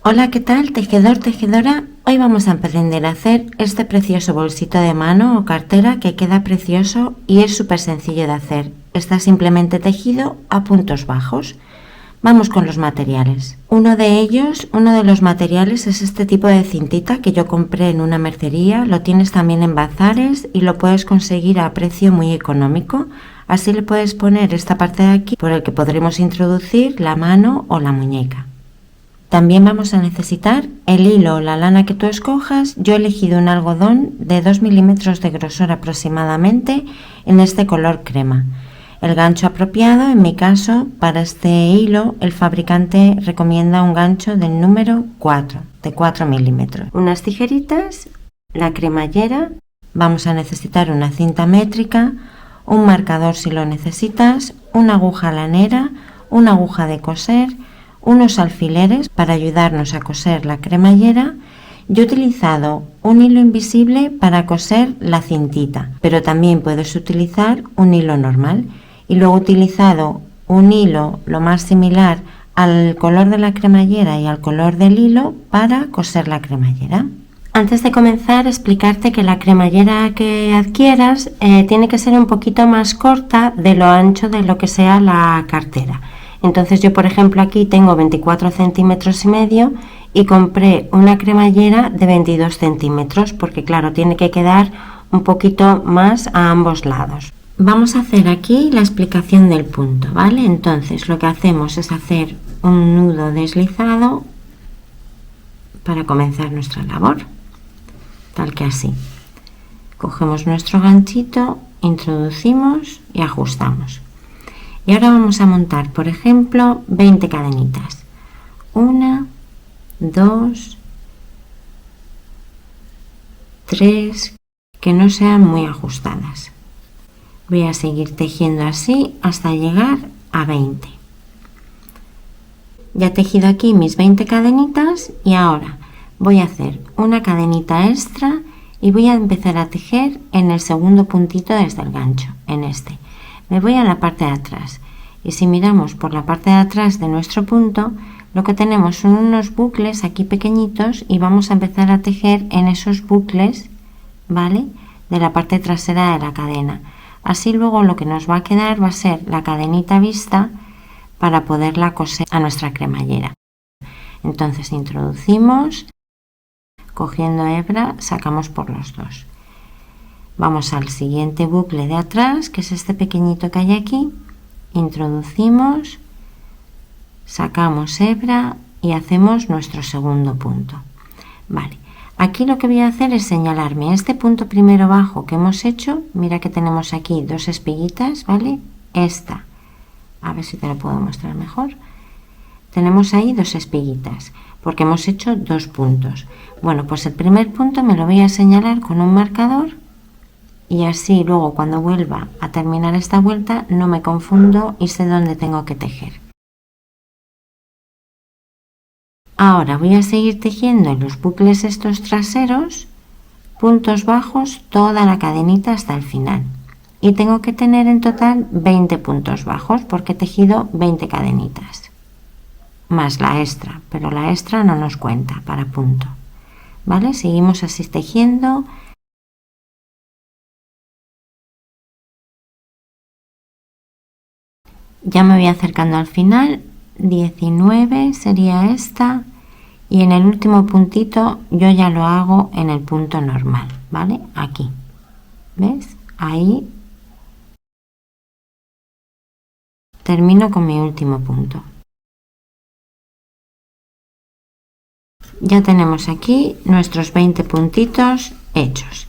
Hola, ¿qué tal? Tejedor, tejedora. Hoy vamos a aprender a hacer este precioso bolsito de mano o cartera que queda precioso y es súper sencillo de hacer. Está simplemente tejido a puntos bajos. Vamos con los materiales. Uno de los materiales es este tipo de cintita que yo compré en una mercería. Lo tienes también en bazares y lo puedes conseguir a precio muy económico. Así le puedes poner esta parte de aquí por el que podremos introducir la mano o la muñeca. También vamos a necesitar el hilo o la lana que tú escojas. Yo he elegido un algodón de 2 milímetros de grosor aproximadamente en este color crema. El gancho apropiado, en mi caso, para este hilo, el fabricante recomienda un gancho del número 4, de 4 milímetros. Unas tijeritas, la cremallera, vamos a necesitar una cinta métrica, un marcador si lo necesitas, una aguja lanera, una aguja de coser, unos alfileres para ayudarnos a coser la cremallera. Yo he utilizado un hilo invisible para coser la cintita, pero también puedes utilizar un hilo normal. Y luego he utilizado un hilo lo más similar al color de la cremallera y al color del hilo para coser la cremallera. Antes de comenzar, explicarte que la cremallera que adquieras tiene que ser un poquito más corta de lo ancho de lo que sea la cartera. Entonces yo, por ejemplo, aquí tengo 24 centímetros y medio y compré una cremallera de 22 centímetros porque, claro, tiene que quedar un poquito más a ambos lados. Vamos a hacer aquí la explicación del punto, ¿vale? Entonces lo que hacemos es hacer un nudo deslizado para comenzar nuestra labor, tal que así. Cogemos nuestro ganchito, introducimos y ajustamos. Y ahora vamos a montar, por ejemplo, 20 cadenitas. 1, 2, 3, que no sean muy ajustadas. Voy a seguir tejiendo así hasta llegar a 20. Ya he tejido aquí mis 20 cadenitas y ahora voy a hacer una cadenita extra y voy a empezar a tejer en el segundo puntito desde el gancho, en este. Me voy a la parte de atrás y si miramos por la parte de atrás de nuestro punto, lo que tenemos son unos bucles aquí pequeñitos y vamos a empezar a tejer en esos bucles, ¿vale? De la parte trasera de la cadena. Así luego lo que nos va a quedar va a ser la cadenita vista para poderla coser a nuestra cremallera. Entonces introducimos, cogiendo hebra, sacamos por los dos. Vamos al siguiente bucle de atrás, que es este pequeñito que hay aquí. Introducimos, sacamos hebra y hacemos nuestro segundo punto. Vale, aquí lo que voy a hacer es señalarme este punto primero bajo que hemos hecho. Mira que tenemos aquí dos espiguitas, ¿vale? Esta, a ver si te lo puedo mostrar mejor. Tenemos ahí dos espiguitas porque hemos hecho dos puntos. Bueno, pues el primer punto me lo voy a señalar con un marcador. Y así luego cuando vuelva a terminar esta vuelta no me confundo y sé dónde tengo que tejer. Ahora voy a seguir tejiendo en los bucles estos traseros, puntos bajos, toda la cadenita hasta el final. Y tengo que tener en total 20 puntos bajos porque he tejido 20 cadenitas. Más la extra, pero la extra no nos cuenta para punto. ¿Vale? Seguimos así tejiendo. Ya me voy acercando al final, 19 sería esta y en el último puntito yo ya lo hago en el punto normal, ¿vale? Aquí, ¿ves? Ahí termino con mi último punto. Ya tenemos aquí nuestros 20 puntitos hechos.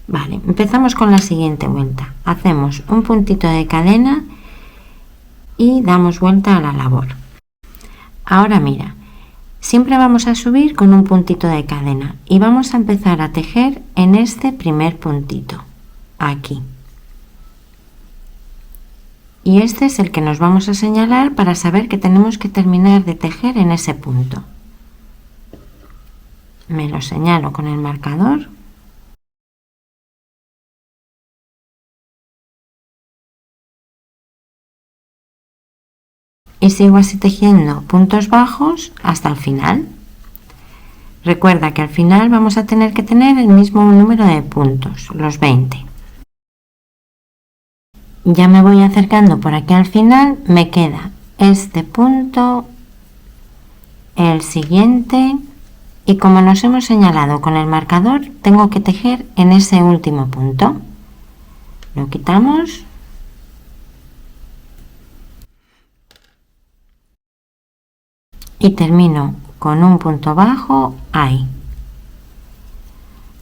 Vale, empezamos con la siguiente vuelta. Hacemos un puntito de cadena y damos vuelta a la labor. Ahora mira, siempre vamos a subir con un puntito de cadena y vamos a empezar a tejer en este primer puntito, aquí. Y este es el que nos vamos a señalar para saber que tenemos que terminar de tejer en ese punto. Me lo señalo con el marcador. Y sigo así tejiendo puntos bajos hasta el final. Recuerda que al final vamos a tener que tener el mismo número de puntos, los 20. Ya me voy acercando por aquí al final, me queda este punto, el siguiente, y como nos hemos señalado con el marcador, tengo que tejer en ese último punto. Lo quitamos y termino con un punto bajo ahí.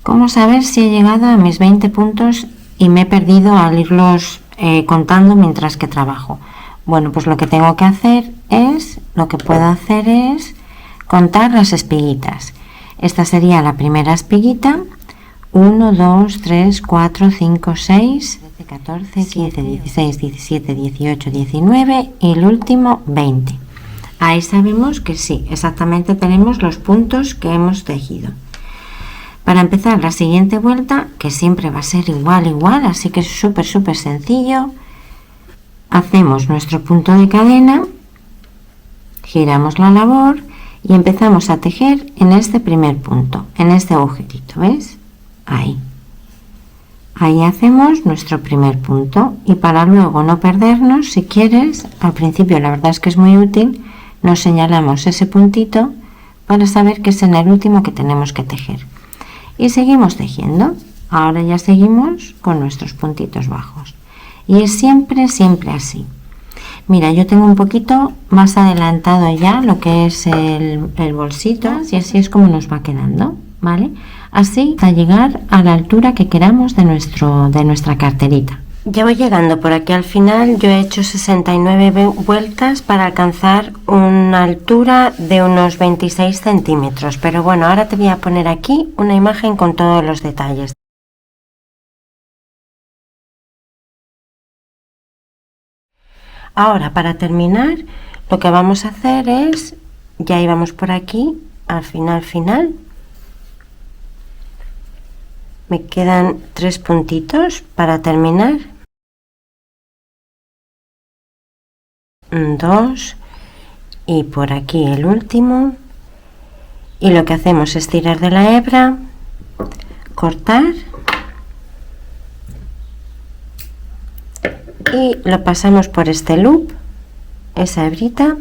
¿Cómo saber si he llegado a mis 20 puntos y me he perdido al irlos contando mientras que trabajo? Bueno, pues lo que tengo que hacer es, contar las espiguitas. Esta sería la primera espiguita. 1, 2, 3, 4, 5, 6, 14, 15, 16, 17, 18, 19 y el último 20. Ahí sabemos que sí, exactamente tenemos los puntos que hemos tejido. Para empezar la siguiente vuelta, que siempre va a ser igual, así que es súper sencillo, hacemos nuestro punto de cadena, giramos la labor y empezamos a tejer en este primer punto, en este agujerito, ¿ves? Ahí hacemos nuestro primer punto, y para luego no perdernos, si quieres, al principio la verdad es que es muy útil, nos señalamos ese puntito para saber que es en el último que tenemos que tejer. Y seguimos tejiendo. Ahora ya seguimos con nuestros puntitos bajos. Y es siempre así. Mira, yo tengo un poquito más adelantado ya lo que es el bolsito, y así es como nos va quedando, ¿vale? Así hasta llegar a la altura que queramos de nuestra carterita. Ya voy llegando por aquí al final. Yo he hecho 69 vueltas para alcanzar una altura de unos 26 centímetros. Pero bueno, ahora te voy a poner aquí una imagen con todos los detalles. Ahora, para terminar, lo que vamos a hacer es, ya íbamos por aquí, al final. Me quedan 3 puntitos para terminar. 2 y por aquí el último, y lo que hacemos es tirar de la hebra, cortar y lo pasamos por este loop, esa hebrita,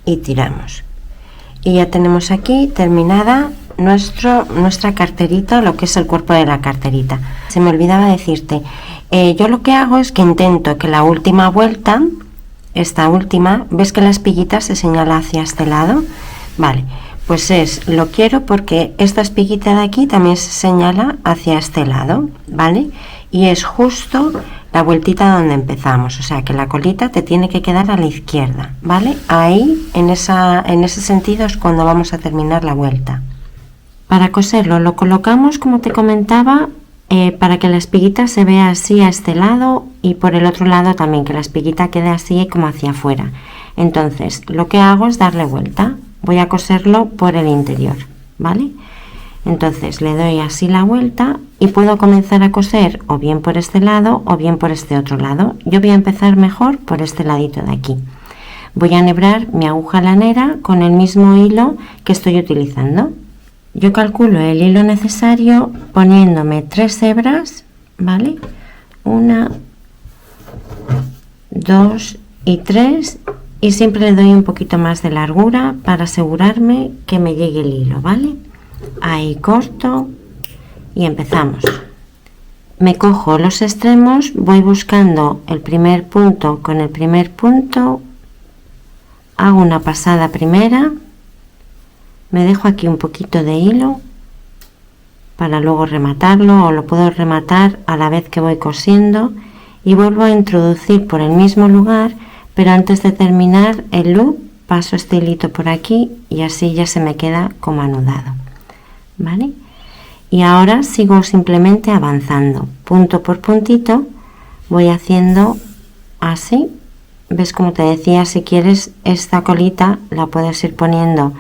y tiramos, y ya tenemos aquí terminada nuestra carterita, lo que es el cuerpo de la carterita. Se me olvidaba decirte, yo lo que hago es que intento que la última vuelta, esta última, ves que la espiguita se señala hacia este lado, vale, pues lo quiero porque esta espiguita de aquí también se señala hacia este lado, vale, y es justo la vueltita donde empezamos, o sea que la colita te tiene que quedar a la izquierda, vale, ahí en ese sentido es cuando vamos a terminar la vuelta. Para coserlo lo colocamos, como te comentaba, para que la espiguita se vea así a este lado, y por el otro lado también, que la espiguita quede así como hacia afuera. Entonces lo que hago es darle vuelta, voy a coserlo por el interior, ¿vale? Entonces le doy así la vuelta y puedo comenzar a coser o bien por este lado o bien por este otro lado. Yo voy a empezar mejor por este ladito de aquí. Voy a enhebrar mi aguja lanera con el mismo hilo que estoy utilizando. Yo calculo el hilo necesario poniéndome 3 hebras, ¿vale? 1, 2 y 3, y siempre le doy un poquito más de largura para asegurarme que me llegue el hilo, ¿vale? Ahí corto y empezamos. Me cojo los extremos, voy buscando el primer punto con el primer punto, hago una pasada primera, me dejo aquí un poquito de hilo para luego rematarlo, o lo puedo rematar a la vez que voy cosiendo, y vuelvo a introducir por el mismo lugar, pero antes de terminar el loop paso este hilito por aquí y así ya se me queda como anudado, ¿vale? Y ahora sigo simplemente avanzando punto por puntito, voy haciendo así. Ves, como te decía, si quieres esta colita la puedes ir poniendo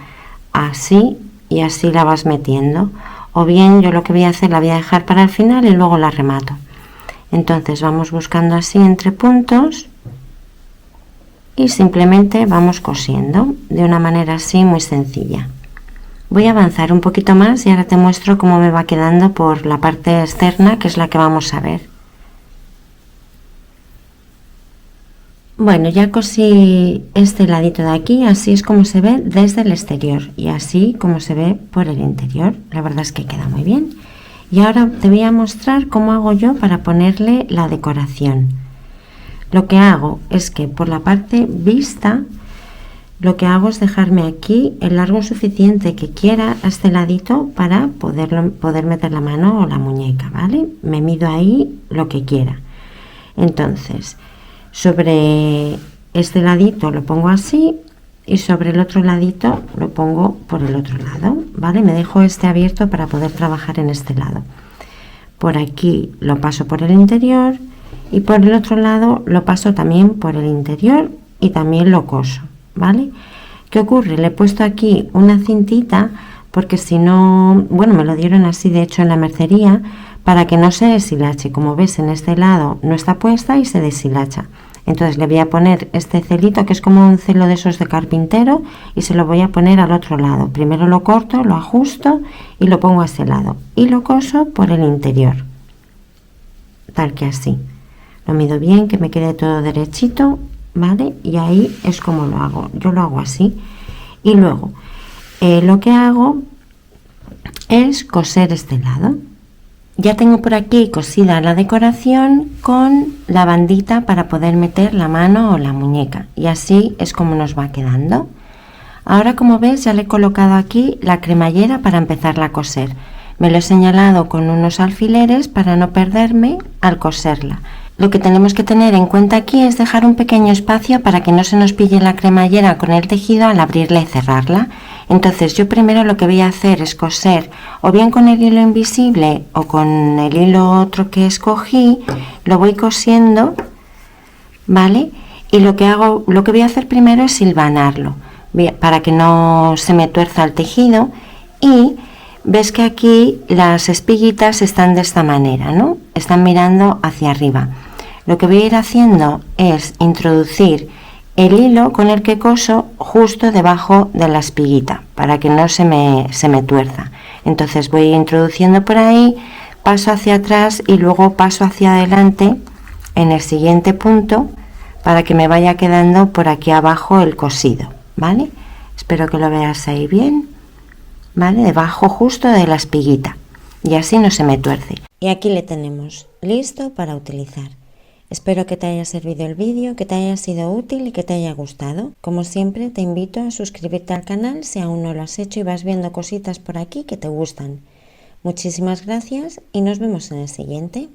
así y así la vas metiendo, o bien yo lo que voy a hacer, la voy a dejar para el final y luego la remato. Entonces vamos buscando así entre puntos y simplemente vamos cosiendo de una manera así muy sencilla, Voy a avanzar un poquito más y ahora te muestro cómo me va quedando por la parte externa, que es la que vamos a ver. Bueno, ya cosí este ladito de aquí, así es como se ve desde el exterior y así como se ve por el interior. La verdad es que queda muy bien. Y ahora te voy a mostrar cómo hago yo para ponerle la decoración. Lo que hago es que por la parte vista, lo que hago es dejarme aquí el largo suficiente que quiera a este ladito para poder meter la mano o la muñeca, ¿vale? Me mido ahí lo que quiera. Entonces, sobre este ladito lo pongo así y sobre el otro ladito lo pongo por el otro lado, ¿vale? Me dejo este abierto para poder trabajar en este lado. Por aquí lo paso por el interior y por el otro lado lo paso también por el interior y también lo coso, ¿vale? ¿Qué ocurre? Le he puesto aquí una cintita porque si no, bueno, me lo dieron así de hecho en la mercería para que no se deshilache. Como ves, en este lado no está puesta y se deshilacha. Entonces le voy a poner este celito que es como un celo de esos de carpintero y se lo voy a poner al otro lado. Primero lo corto, lo ajusto y lo pongo a ese lado y lo coso por el interior, tal que así. Lo mido bien, que me quede todo derechito, ¿vale? Y ahí es como lo hago. Yo lo hago así y luego lo que hago es coser este lado. Ya tengo por aquí cosida la decoración con la bandita para poder meter la mano o la muñeca y así es como nos va quedando. Ahora, como ves, ya le he colocado aquí la cremallera para empezarla a coser. Me lo he señalado con unos alfileres para no perderme al coserla. Lo que tenemos que tener en cuenta aquí es dejar un pequeño espacio para que no se nos pille la cremallera con el tejido al abrirla y cerrarla. Entonces yo primero lo que voy a hacer es coser o bien con el hilo invisible o con el hilo otro que escogí, lo voy cosiendo, ¿vale? Y lo que voy a hacer primero es hilvanarlo para que no se me tuerza el tejido y ves que aquí las espiguitas están de esta manera, ¿no? Están mirando hacia arriba. Lo que voy a ir haciendo es introducir el hilo con el que coso justo debajo de la espiguita para que no se me tuerza. Entonces voy introduciendo por ahí, paso hacia atrás y luego paso hacia adelante en el siguiente punto para que me vaya quedando por aquí abajo el cosido, ¿vale? Espero que lo veas ahí bien, ¿vale? Debajo justo de la espiguita y así no se me tuerce. Y aquí le tenemos listo para utilizar. Espero que te haya servido el vídeo, que te haya sido útil y que te haya gustado. Como siempre, te invito a suscribirte al canal si aún no lo has hecho y vas viendo cositas por aquí que te gustan. Muchísimas gracias y nos vemos en el siguiente.